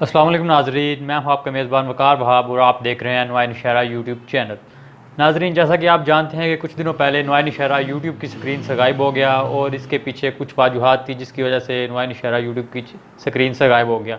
السلام علیکم ناظرین، میں ہوں آپ کا میزبان وقار وہاب اور آپ دیکھ رہے ہیں نوائے نشہرہ یوٹیوب چینل۔ ناظرین، جیسا کہ آپ جانتے ہیں کہ کچھ دنوں پہلے نوائے نشہرہ یوٹیوب کی سکرین سے غائب ہو گیا اور اس کے پیچھے کچھ وجوہات تھی جس کی وجہ سے نوائے نشہرہ یوٹیوب کی سکرین سے غائب ہو گیا۔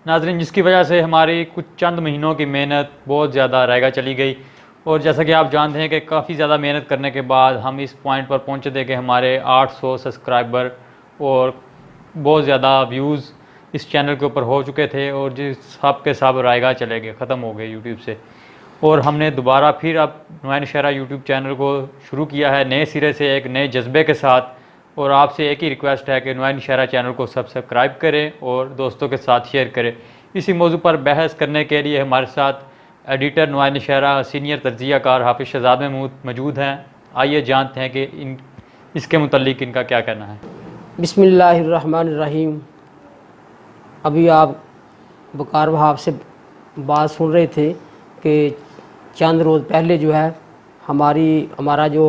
ناظرین، جس کی وجہ سے ہماری کچھ چند مہینوں کی محنت بہت زیادہ رہ چلی گئی، اور جیسا کہ آپ جانتے ہیں کہ کافی زیادہ محنت کرنے کے بعد ہم اس پوائنٹ پر پہنچے تھے کہ ہمارے 800 سبسکرائبر اور بہت زیادہ ویوز اس چینل کے اوپر ہو چکے تھے، اور سب کے سب رائے گاہ چلے گئے، ختم ہو گئے یوٹیوب سے۔ اور ہم نے دوبارہ پھر اب نوائے نشہرہ یوٹیوب چینل کو شروع کیا ہے نئے سرے سے، ایک نئے جذبے کے ساتھ، اور آپ سے ایک ہی ریکویسٹ ہے کہ نوائے نشہرہ چینل کو سبسکرائب کریں اور دوستوں کے ساتھ شیئر کریں۔ اسی موضوع پر بحث کرنے کے لیے ہمارے ساتھ ایڈیٹر نوائے نشہرہ سینئر تجزیہ کار حافظ شہزاد محمود موجود ہیں۔ آئیے جانتے ہیں کہ اس کے متعلق ان کا کیا کہنا ہے۔ بسم اللہ الرحمن الرحیم۔ ابھی آپ وقار وہاب سے بات سن رہے تھے کہ چند روز پہلے جو ہے ہمارا جو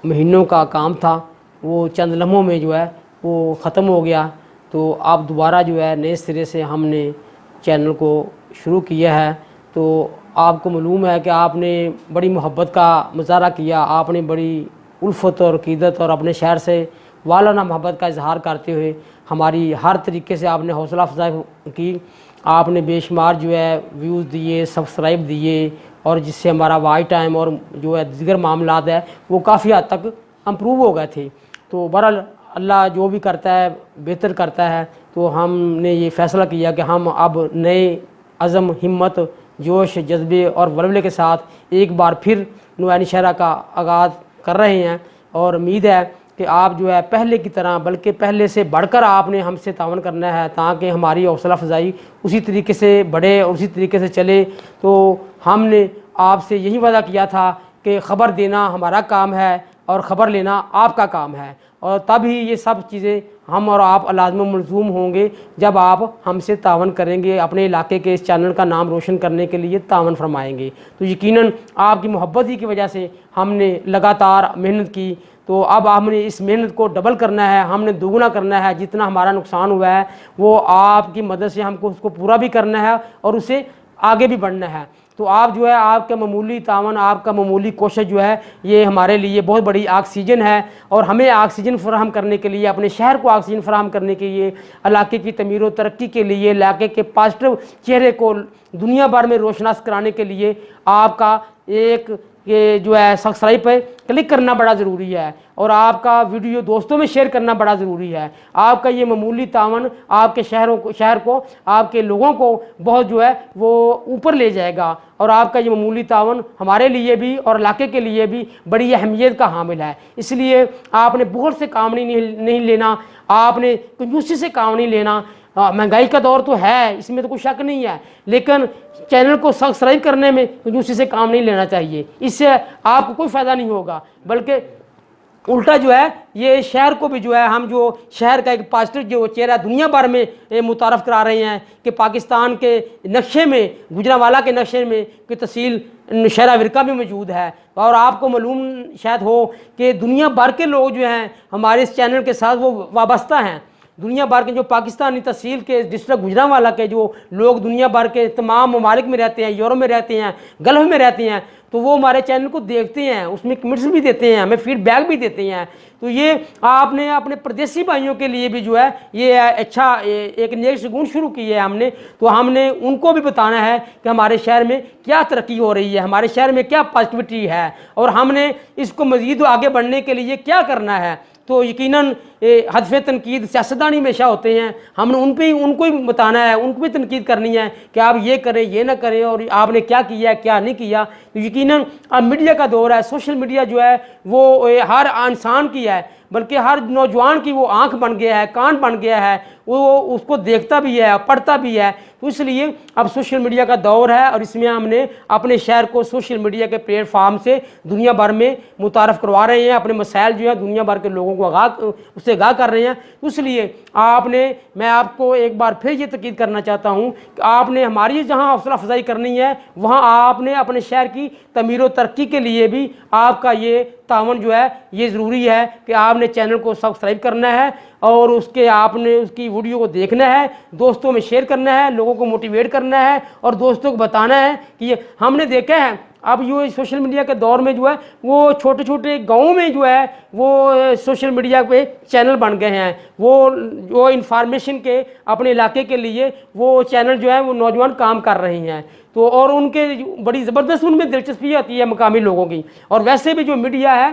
مہینوں کا کام تھا وہ چند لمحوں میں جو ہے وہ ختم ہو گیا، تو آپ دوبارہ جو ہے نئے سرے سے ہم نے چینل کو شروع کیا ہے۔ تو آپ کو معلوم ہے کہ آپ نے بڑی محبت کا مظاہرہ کیا، آپ نے بڑی الفت اور عقیدت اور اپنے شہر سے والانہ محبت کا اظہار کرتے ہوئے ہماری ہر طریقے سے آپ نے حوصلہ افزائی کی۔ آپ نے بے شمار جو ہے ویوز دیے، سبسکرائب دیے، اور جس سے ہمارا واچ ٹائم اور جو ہے دیگر معاملات ہے وہ کافی حد تک امپروو ہو گئے تھے۔ تو بہرحال اللہ جو بھی کرتا ہے بہتر کرتا ہے، تو ہم نے یہ فیصلہ کیا کہ ہم اب نئے عزم، ہمت، جوش، جذبے اور ولولے کے ساتھ ایک بار پھر نوائے نشہرہ کا آغاز کر رہے ہیں، اور امید ہے کہ آپ جو ہے پہلے کی طرح بلکہ پہلے سے بڑھ کر آپ نے ہم سے تعاون کرنا ہے، تاکہ ہماری حوصلہ افزائی اسی طریقے سے بڑھے اور اسی طریقے سے چلے۔ تو ہم نے آپ سے یہی وعدہ کیا تھا کہ خبر دینا ہمارا کام ہے اور خبر لینا آپ کا کام ہے، اور تب ہی یہ سب چیزیں ہم اور آپ لازم و ملزوم ہوں گے جب آپ ہم سے تعاون کریں گے، اپنے علاقے کے اس چینل کا نام روشن کرنے کے لیے تعاون فرمائیں گے۔ تو یقیناً آپ کی محبت ہی کی وجہ سے ہم نے لگاتار محنت کی، تو اب ہم نے اس محنت کو ڈبل کرنا ہے، ہم نے دوگنا کرنا ہے۔ جتنا ہمارا نقصان ہوا ہے وہ آپ کی مدد سے ہم کو اس کو پورا بھی کرنا ہے اور اسے آگے بھی بڑھنا ہے۔ تو آپ جو ہے آپ کا معمولی تعاون، آپ کا معمولی کوشش جو ہے یہ ہمارے لیے بہت بڑی آکسیجن ہے، اور ہمیں آکسیجن فراہم کرنے کے لیے، اپنے شہر کو آکسیجن فراہم کرنے کے لیے، علاقے کی تعمیر و ترقی کے لیے، علاقے کے پازیٹو چہرے کو دنیا بھر میں روشناس کرانے کے لیے آپ کا ایک یہ جو ہے سبسکرائب پہ کلک کرنا بڑا ضروری ہے، اور آپ کا ویڈیو دوستوں میں شیئر کرنا بڑا ضروری ہے۔ آپ کا یہ معمولی تعاون آپ کے شہر کو آپ کے لوگوں کو بہت جو ہے وہ اوپر لے جائے گا، اور آپ کا یہ معمولی تعاون ہمارے لیے بھی اور علاقے کے لیے بھی بڑی اہمیت کا حامل ہے۔ اس لیے آپ نے بخل سے کام نہیں لینا، آپ نے کنجوسی سے کام نہیں لینا۔ مہنگائی کا دور تو ہے، اس میں تو کوئی شک نہیں ہے، لیکن چینل کو سبسکرائب کرنے میں کنجوسی سے کام نہیں لینا چاہیے۔ اس سے آپ کو کوئی فائدہ نہیں ہوگا، بلکہ الٹا جو ہے یہ شہر کو بھی جو ہے ہم جو شہر کا ایک پازیٹو جو چہرہ دنیا بھر میں متعارف کرا رہے ہیں کہ پاکستان کے نقشے میں، گوجرانوالہ کے نقشے میں کہ تحصیل نوشہرہ ورکہ بھی موجود ہے، اور آپ کو معلوم شاید ہو کہ دنیا بھر کے لوگ جو ہیں ہمارے اس چینل کے ساتھ وہ وابستہ ہیں۔ دنیا بھر کے جو پاکستانی تحصیل کے ڈسٹرکٹ گوجرانوالہ کے جو لوگ دنیا بھر کے تمام ممالک میں رہتے ہیں، یورپ میں رہتے ہیں، گلف میں رہتے ہیں، تو وہ ہمارے چینل کو دیکھتے ہیں، اس میں کمنٹس بھی دیتے ہیں، ہمیں فیڈ بیک بھی دیتے ہیں۔ تو یہ آپ نے اپنے پردیسی بھائیوں کے لیے بھی جو ہے یہ اچھا ایک نیک شگون شروع کی ہے ہم نے، تو ہم نے ان کو بھی بتانا ہے کہ ہمارے شہر میں کیا ترقی ہو رہی ہے، ہمارے شہر میں کیا پازیٹیوٹی ہے، اور ہم نے اس کو مزید آگے بڑھنے کے لیے کیا کرنا ہے۔ تو یقیناً ہدف تنقید سیاستدان ہمیشہ ہوتے ہیں، ہم نے ان کو ہی بتانا ہے، ان کو بھی تنقید کرنی ہے کہ آپ یہ کریں، یہ نہ کریں، اور آپ نے کیا کیا ہے، کیا نہیں کیا۔ تو یقیناً اب میڈیا کا دور ہے، سوشل میڈیا جو ہے وہ ہر انسان کی ہے، بلکہ ہر نوجوان کی وہ آنکھ بن گیا ہے، کان بن گیا ہے، وہ اس کو دیکھتا بھی ہے، پڑھتا بھی ہے۔ تو اس لیے اب سوشل میڈیا کا دور ہے، اور اس میں ہم نے اپنے شہر کو سوشل میڈیا کے پلیٹ فارم سے دنیا بھر میں متعارف کروا رہے ہیں، اپنے مسائل جو ہے دنیا بھر کے لوگوں کو اس سے آگاہ کر رہے ہیں۔ اس لیے میں آپ کو ایک بار پھر یہ تاکید کرنا چاہتا ہوں کہ آپ نے ہماری جہاں حوصلہ افزائی کرنی ہے، وہاں آپ نے اپنے شہر کی تعمیر و ترقی کے لیے بھی آپ کا یہ تعاون جو ہے یہ ضروری ہے کہ آپ نے چینل کو سبسکرائب کرنا ہے، اور اس کے آپ نے اس کی ویڈیو کو دیکھنا ہے, دوستوں میں شیئر کرنا ہے, لوگوں کو موٹیویٹ کرنا ہے اور دوستوں کو بتانا ہے کہ یہ ہم نے دیکھا ہے. اب یہ سوشل میڈیا کے دور میں جو ہے وہ چھوٹے چھوٹے گاؤں میں جو ہے وہ سوشل میڈیا پہ چینل بن گئے ہیں. وہ جو انفارمیشن کے اپنے علاقے کے لیے وہ چینل جو ہے وہ نوجوان کام کر رہے ہیں. تو اور ان کے بڑی زبردست ان میں دلچسپی آتی ہے مقامی لوگوں کی. اور ویسے بھی جو میڈیا ہے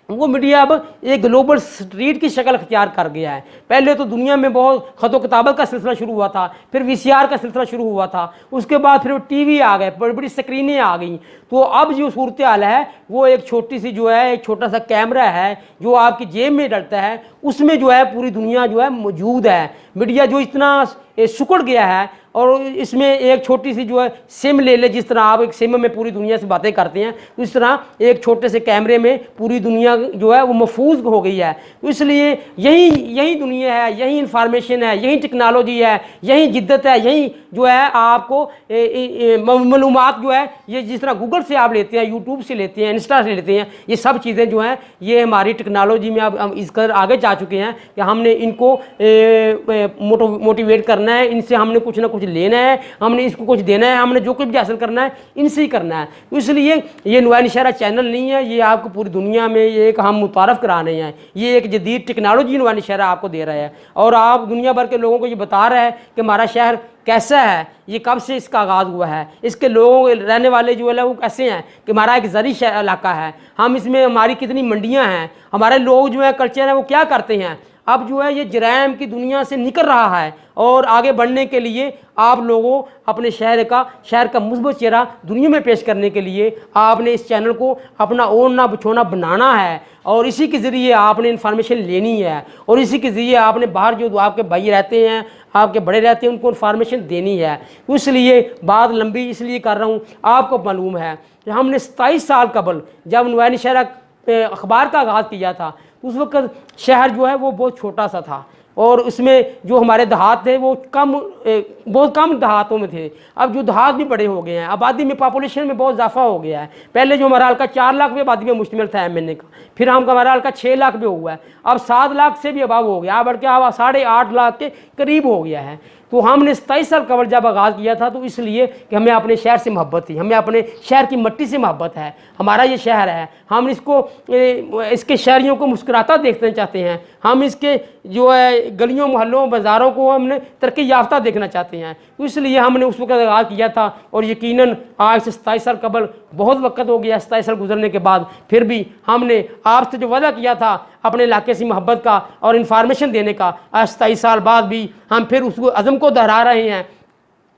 وہ میڈیا اب ایک گلوبل اسٹریٹ کی شکل اختیار کر گیا ہے. پہلے تو دنیا میں بہت خط و کتابت کا سلسلہ شروع ہوا تھا, پھر وی سی آر کا سلسلہ شروع ہوا تھا, اس کے بعد پھر ٹی وی آ گئے, بڑی بڑی اسکرینیں آ گئیں. تو اب جو صورتحال ہے وہ ایک چھوٹی سی جو ہے ایک چھوٹا سا کیمرہ ہے جو آپ کی جیب میں ڈلتا ہے, اس میں جو ہے پوری دنیا جو ہے موجود ہے. میڈیا جو اتنا سکڑ گیا ہے اور اس میں ایک چھوٹی سی جو ہے سم لے لے, جس طرح آپ ایک سم میں پوری دنیا سے باتیں کرتے ہیں, اس طرح ایک چھوٹے سے کیمرے میں پوری دنیا جو ہے وہ محفوظ ہو گئی ہے. تو اس لیے یہی دنیا ہے, یہی انفارمیشن ہے, یہی ٹیکنالوجی ہے, یہی جدت ہے, یہی جو ہے آپ کو معلومات جو ہے یہ جس طرح گوگل سے آپ لیتے ہیں, یوٹیوب سے لیتے ہیں, انسٹا سے لیتے ہیں, یہ سب چیزیں جو ہیں یہ ہماری ٹیکنالوجی میں اب ہم اس قدر آگے جا چکے ہیں کہ ہم نے ان کو موٹیویٹ کرنا ہے, ان سے ہم نے کچھ نہ کچھ لینا ہے, ہم نے اس کو کچھ دینا ہے, ہم نے جو کچھ بھی حاصل کرنا ہے ان سے ہی کرنا ہے. اس لیے یہ نوائے نشہرہ چینل نہیں ہے, یہ آپ کو پوری دنیا میں یہ ایک ہم متعارف کرا رہے ہیں, یہ ایک جدید ٹیکنالوجی نوائے نشہرہ آپ کو دے رہا ہے اور آپ دنیا بھر کے لوگوں کو یہ بتا رہا ہے کہ ہمارا شہر کیسا ہے, یہ کب سے اس کا آغاز ہوا ہے, اس کے لوگوں رہنے والے جو ہے وہ کیسے ہیں, کہ ہمارا ایک زرعی علاقہ ہے, ہم اس میں ہماری کتنی منڈیاں ہیں, ہمارے لوگ جو ہے کلچر ہے وہ کیا کرتے ہیں. اب جو ہے یہ جرائم کی دنیا سے نکل رہا ہے اور آگے بڑھنے کے لیے آپ لوگوں اپنے شہر کا مثبت چہرہ دنیا میں پیش کرنے کے لیے آپ نے اس چینل کو اپنا اوڑھنا بچھونا بنانا ہے اور اسی کے ذریعے آپ نے انفارمیشن لینی ہے اور اسی کے ذریعے آپ نے باہر جو آپ کے بھائی رہتے ہیں, آپ کے بڑے رہتے ہیں, ان کو انفارمیشن دینی ہے. اس لیے بات لمبی اس لیے کر رہا ہوں, آپ کو معلوم ہے کہ ہم نے 27 سال قبل جب نوائے نشہرہ اخبار کا آغاز کیا تھا اس وقت شہر جو ہے وہ بہت چھوٹا سا تھا اور اس میں جو ہمارے دیہات تھے وہ بہت کم دیہاتوں میں تھے. اب جو دیہات بھی بڑے ہو گئے ہیں, آبادی میں پاپولیشن میں بہت اضافہ ہو گیا ہے. پہلے جو ہمارا حلقہ 4 لاکھ پہ آبادی میں مشتمل تھا MNA کا, پھر ہمارا حلقہ 6 لاکھ پہ ہوا ہے, اب 7 لاکھ سے بھی اباب ہو گیا, اب بڑھ کے اب 8.5 لاکھ کے قریب ہو گیا ہے. تو ہم نے 27 سال قبل جب آغاز کیا تھا تو اس لیے کہ ہمیں اپنے شہر سے محبت تھی, ہمیں اپنے شہر کی مٹی سے محبت ہے, ہمارا یہ شہر ہے, ہم اس کے شہریوں کو مسکراتا دیکھنا چاہتے ہیں, ہم اس کے جو ہے گلیوں محلوں بازاروں کو ہم نے ترقی یافتہ دیکھنا چاہتے ہیں. تو اس لیے ہم نے اس وقت آغاز کیا تھا اور یقیناً آج سے 27 سال قبل بہت وقت ہو گیا. 27 سال گزرنے کے بعد پھر بھی ہم نے آپ سے جو وعدہ کیا تھا اپنے علاقے سے محبت کا اور انفارمیشن دینے کا, آج 27 سال بعد بھی ہم پھر اس عزم کو دہرا رہے ہیں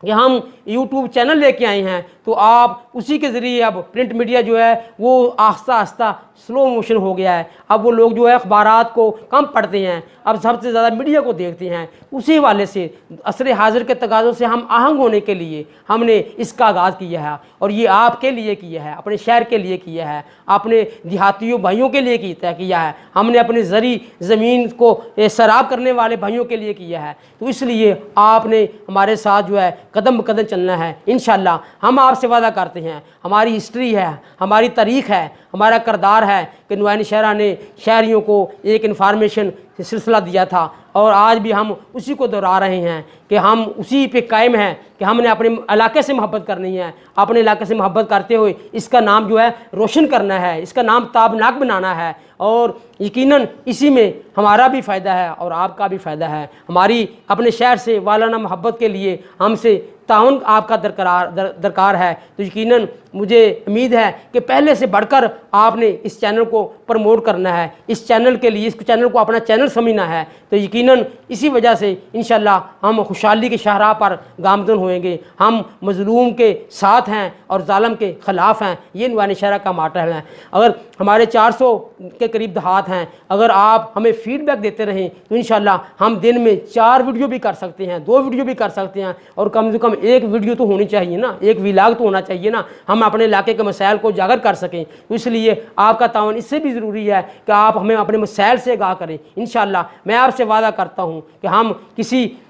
کہ ہم یوٹیوب چینل لے کے آئے ہیں. تو آپ اسی کے ذریعے اب پرنٹ میڈیا جو ہے وہ آہستہ آہستہ سلو موشن ہو گیا ہے. اب وہ لوگ جو ہے اخبارات کو کم پڑھتے ہیں, اب سب سے زیادہ میڈیا کو دیکھتے ہیں. اسی حوالے سے عصر حاضر کے تقاضوں سے ہم آہنگ ہونے کے لیے ہم نے اس کا آغاز کیا ہے اور یہ آپ کے لیے کیا ہے, اپنے شہر کے لیے کیا ہے, اپنے دیہاتیوں بھائیوں کے لیے کیا ہے, ہم نے اپنے زرعی زمین کو سیراب کرنے والے بھائیوں کے لیے کیا ہے. تو اس لیے آپ نے ہمارے ساتھ جو ہے قدم بقدم چلنا ہے. انشاءاللہ ہم آپ سے وعدہ کرتے ہیں, ہماری ہسٹری ہے, ہماری تاریخ ہے, ہمارا کردار ہے کہ نوائے نشہرہ نے شہریوں کو ایک انفارمیشن سلسلہ دیا تھا اور آج بھی ہم اسی کو دہرا رہے ہیں کہ ہم اسی پہ قائم ہیں کہ ہم نے اپنے علاقے سے محبت کرنی ہے, اپنے علاقے سے محبت کرتے ہوئے اس کا نام جو ہے روشن کرنا ہے, اس کا نام تابناک بنانا ہے اور یقیناً اسی میں ہمارا بھی فائدہ ہے اور آپ کا بھی فائدہ ہے. ہماری اپنے شہر سے والانہ محبت کے لیے ہم سے تعاون آپ کا درکار ہے. تو یقیناً مجھے امید ہے کہ پہلے سے بڑھ کر آپ نے اس چینل کو پروموٹ کرنا ہے, اس چینل کے لیے اس چینل کو اپنا چینل سمجھنا ہے. تو یقیناً اسی وجہ سے انشاءاللہ ہم خوشحالی کے شاہراہ پر گامزن ہوئیں گے. ہم مظلوم کے ساتھ ہیں اور ظالم کے خلاف ہیں, یہ نوائے نشہرہ کا ماٹر ہے. اگر ہمارے 400 کے قریب دیہات ہیں, اگر آپ ہمیں فیڈ بیک دیتے رہیں تو انشاءاللہ ہم دن میں 4 ویڈیو بھی کر سکتے ہیں, 2 ویڈیو بھی کر سکتے ہیں اور کم سے کم 1 ویڈیو تو ہونی چاہیے نا, 1 ولاگ تو ہونا چاہیے نا, ہم اپنے علاقے کے مسائل کو اجاگر کر سکیں. تو اس لیے آپ کا تعاون اس سے بھی ضروری ہے کہ آپ ہمیں اپنے مسائل سے آگاہ کریں. انشاءاللہ میں آپ سے وعدہ کرتا ہوں کہ ہم کسی